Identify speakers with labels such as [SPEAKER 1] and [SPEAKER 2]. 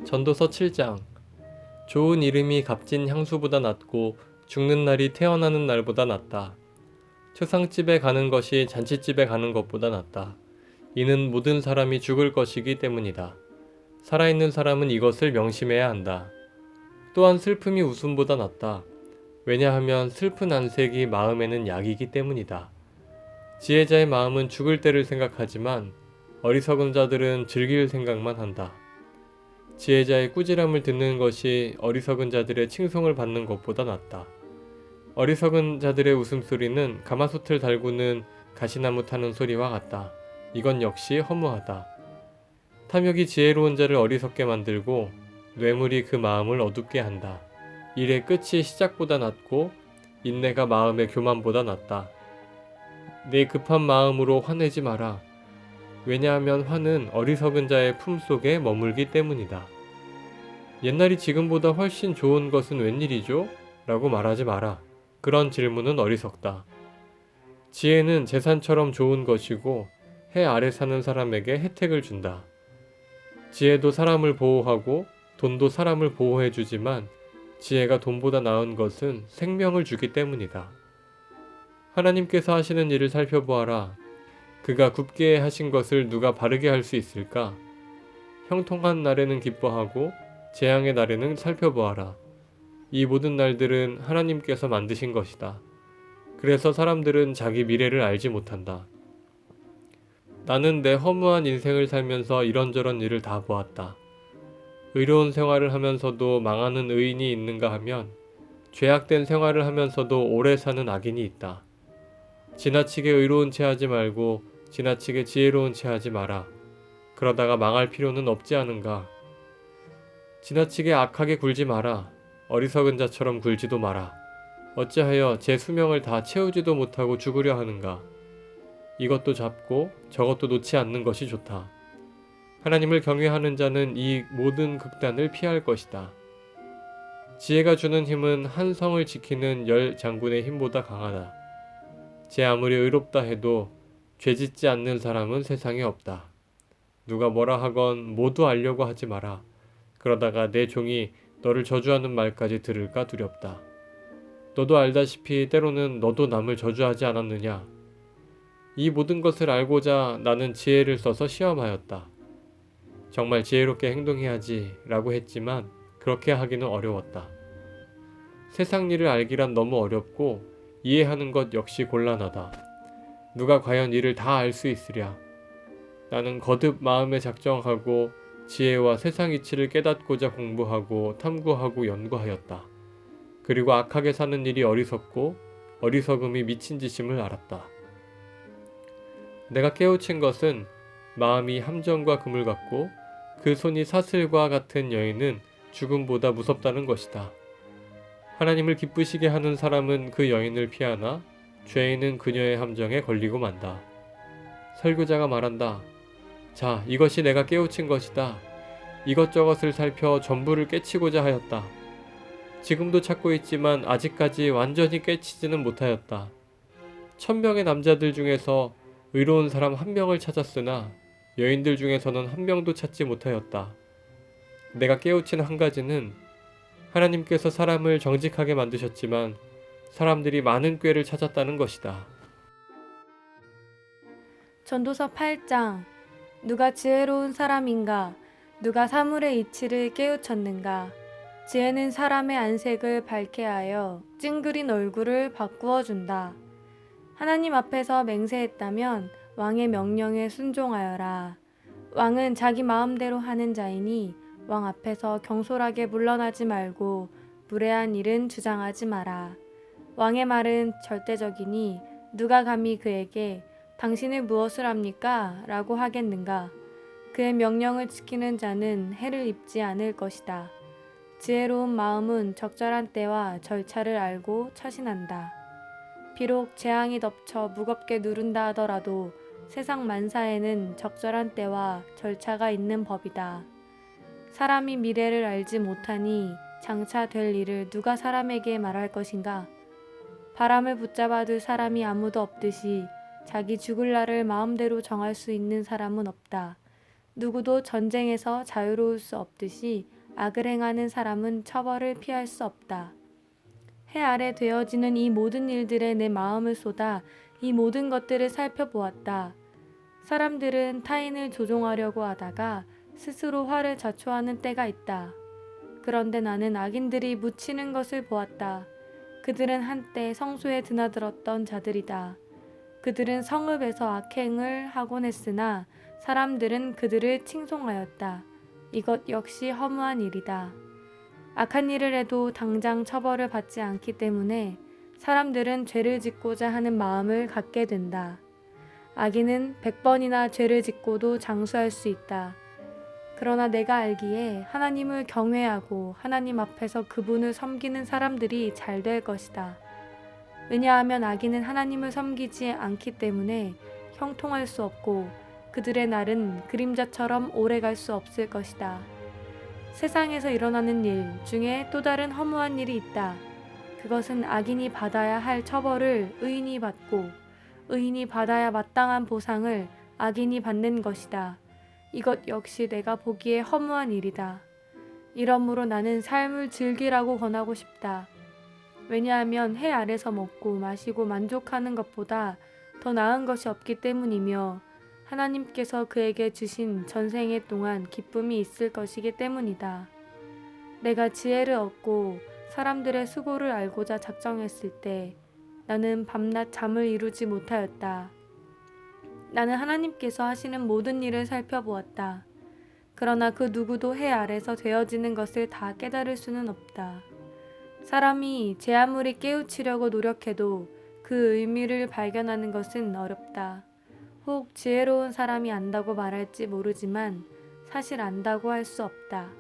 [SPEAKER 1] 전도서 7장. 좋은 이름이 값진 향수보다 낫고 죽는 날이 태어나는 날보다 낫다. 초상집에 가는 것이 잔치집에 가는 것보다 낫다. 이는 모든 사람이 죽을 것이기 때문이다. 살아있는 사람은 이것을 명심해야 한다. 또한 슬픔이 웃음보다 낫다. 왜냐하면 슬픈 안색이 마음에는 약이기 때문이다. 지혜자의 마음은 죽을 때를 생각하지만 어리석은 자들은 즐길 생각만 한다. 지혜자의 꾸지람을 듣는 것이 어리석은 자들의 칭송을 받는 것보다 낫다. 어리석은 자들의 웃음소리는 가마솥을 달구는 가시나무 타는 소리와 같다. 이건 역시 허무하다. 탐욕이 지혜로운 자를 어리석게 만들고 뇌물이 그 마음을 어둡게 한다. 일의 끝이 시작보다 낫고 인내가 마음의 교만보다 낫다. 내 급한 마음으로 화내지 마라. 왜냐하면 화는 어리석은 자의 품속에 머물기 때문이다. 옛날이 지금보다 훨씬 좋은 것은 웬일이죠? 라고 말하지 마라. 그런 질문은 어리석다. 지혜는 재산처럼 좋은 것이고 해 아래 사는 사람에게 혜택을 준다. 지혜도 사람을 보호하고 돈도 사람을 보호해주지만 지혜가 돈보다 나은 것은 생명을 주기 때문이다. 하나님께서 하시는 일을 살펴보아라. 그가 굽게 하신 것을 누가 바르게 할 수 있을까? 형통한 날에는 기뻐하고 재앙의 날에는 살펴보아라. 이 모든 날들은 하나님께서 만드신 것이다. 그래서 사람들은 자기 미래를 알지 못한다. 나는 내 허무한 인생을 살면서 이런저런 일을 다 보았다. 의로운 생활을 하면서도 망하는 의인이 있는가 하면 죄악된 생활을 하면서도 오래 사는 악인이 있다. 지나치게 의로운 채 하지 말고 지나치게 지혜로운 채 하지 마라. 그러다가 망할 필요는 없지 않은가. 지나치게 악하게 굴지 마라. 어리석은 자처럼 굴지도 마라. 어찌하여 제 수명을 다 채우지도 못하고 죽으려 하는가. 이것도 잡고 저것도 놓지 않는 것이 좋다. 하나님을 경외하는 자는 이 모든 극단을 피할 것이다. 지혜가 주는 힘은 한 성을 지키는 10 장군의 힘보다 강하다. 제 아무리 의롭다 해도 죄짓지 않는 사람은 세상에 없다. 누가 뭐라 하건 모두 알려고 하지 마라. 그러다가 내 종이 너를 저주하는 말까지 들을까 두렵다. 너도 알다시피 때로는 너도 남을 저주하지 않았느냐. 이 모든 것을 알고자 나는 지혜를 써서 시험하였다. 정말 지혜롭게 행동해야지 라고 했지만 그렇게 하기는 어려웠다. 세상 일을 알기란 너무 어렵고 이해하는 것 역시 곤란하다. 누가 과연 이를 다 알 수 있으랴. 나는 거듭 마음에 작정하고 지혜와 세상 이치를 깨닫고자 공부하고 탐구하고 연구하였다. 그리고 악하게 사는 일이 어리석고 어리석음이 미친 짓임을 알았다. 내가 깨우친 것은 마음이 함정과 그물 같고 그 손이 사슬과 같은 여인은 죽음보다 무섭다는 것이다. 하나님을 기쁘시게 하는 사람은 그 여인을 피하나 죄인은 그녀의 함정에 걸리고 만다. 설교자가 말한다. 자, 이것이 내가 깨우친 것이다. 이것저것을 살펴 전부를 깨치고자 하였다. 지금도 찾고 있지만 아직까지 완전히 깨치지는 못하였다. 1000명의 남자들 중에서 의로운 사람 1명을 찾았으나 여인들 중에서는 1명도 찾지 못하였다. 내가 깨우친 한 가지는 하나님께서 사람을 정직하게 만드셨지만 사람들이 많은 꾀를 찾았다는 것이다.
[SPEAKER 2] 전도서 8장. 누가 지혜로운 사람인가? 누가 사물의 이치를 깨우쳤는가? 지혜는 사람의 안색을 밝게 하여 찡그린 얼굴을 바꾸어 준다. 하나님 앞에서 맹세했다면 왕의 명령에 순종하여라. 왕은 자기 마음대로 하는 자이니 왕 앞에서 경솔하게 물러나지 말고 무례한 일은 주장하지 마라. 왕의 말은 절대적이니 누가 감히 그에게 당신은 무엇을 합니까? 라고 하겠는가? 그의 명령을 지키는 자는 해를 입지 않을 것이다. 지혜로운 마음은 적절한 때와 절차를 알고 처신한다. 비록 재앙이 덮쳐 무겁게 누른다 하더라도 세상 만사에는 적절한 때와 절차가 있는 법이다. 사람이 미래를 알지 못하니 장차 될 일을 누가 사람에게 말할 것인가? 바람을 붙잡아둘 사람이 아무도 없듯이 자기 죽을 날을 마음대로 정할 수 있는 사람은 없다. 누구도 전쟁에서 자유로울 수 없듯이 악을 행하는 사람은 처벌을 피할 수 없다. 해 아래 되어지는 이 모든 일들에 내 마음을 쏟아 이 모든 것들을 살펴보았다. 사람들은 타인을 조종하려고 하다가 스스로 화를 자초하는 때가 있다. 그런데 나는 악인들이 묻히는 것을 보았다. 그들은 한때 성소에 드나들었던 자들이다. 그들은 성읍에서 악행을 하곤 했으나 사람들은 그들을 칭송하였다. 이것 역시 허무한 일이다. 악한 일을 해도 당장 처벌을 받지 않기 때문에 사람들은 죄를 짓고자 하는 마음을 갖게 된다. 악인은 100번이나 죄를 짓고도 장수할 수 있다. 그러나 내가 알기에 하나님을 경외하고 하나님 앞에서 그분을 섬기는 사람들이 잘 될 것이다. 왜냐하면 악인은 하나님을 섬기지 않기 때문에 형통할 수 없고 그들의 날은 그림자처럼 오래갈 수 없을 것이다. 세상에서 일어나는 일 중에 또 다른 허무한 일이 있다. 그것은 악인이 받아야 할 처벌을 의인이 받고 의인이 받아야 마땅한 보상을 악인이 받는 것이다. 이것 역시 내가 보기에 허무한 일이다. 이러므로 나는 삶을 즐기라고 권하고 싶다. 왜냐하면 해 아래서 먹고 마시고 만족하는 것보다 더 나은 것이 없기 때문이며 하나님께서 그에게 주신 전생에 동안 기쁨이 있을 것이기 때문이다. 내가 지혜를 얻고 사람들의 수고를 알고자 작정했을 때 나는 밤낮 잠을 이루지 못하였다. 나는 하나님께서 하시는 모든 일을 살펴보았다. 그러나 그 누구도 해 아래서 되어지는 것을 다 깨달을 수는 없다. 사람이 제 아무리 깨우치려고 노력해도 그 의미를 발견하는 것은 어렵다. 혹 지혜로운 사람이 안다고 말할지 모르지만 사실 안다고 할 수 없다.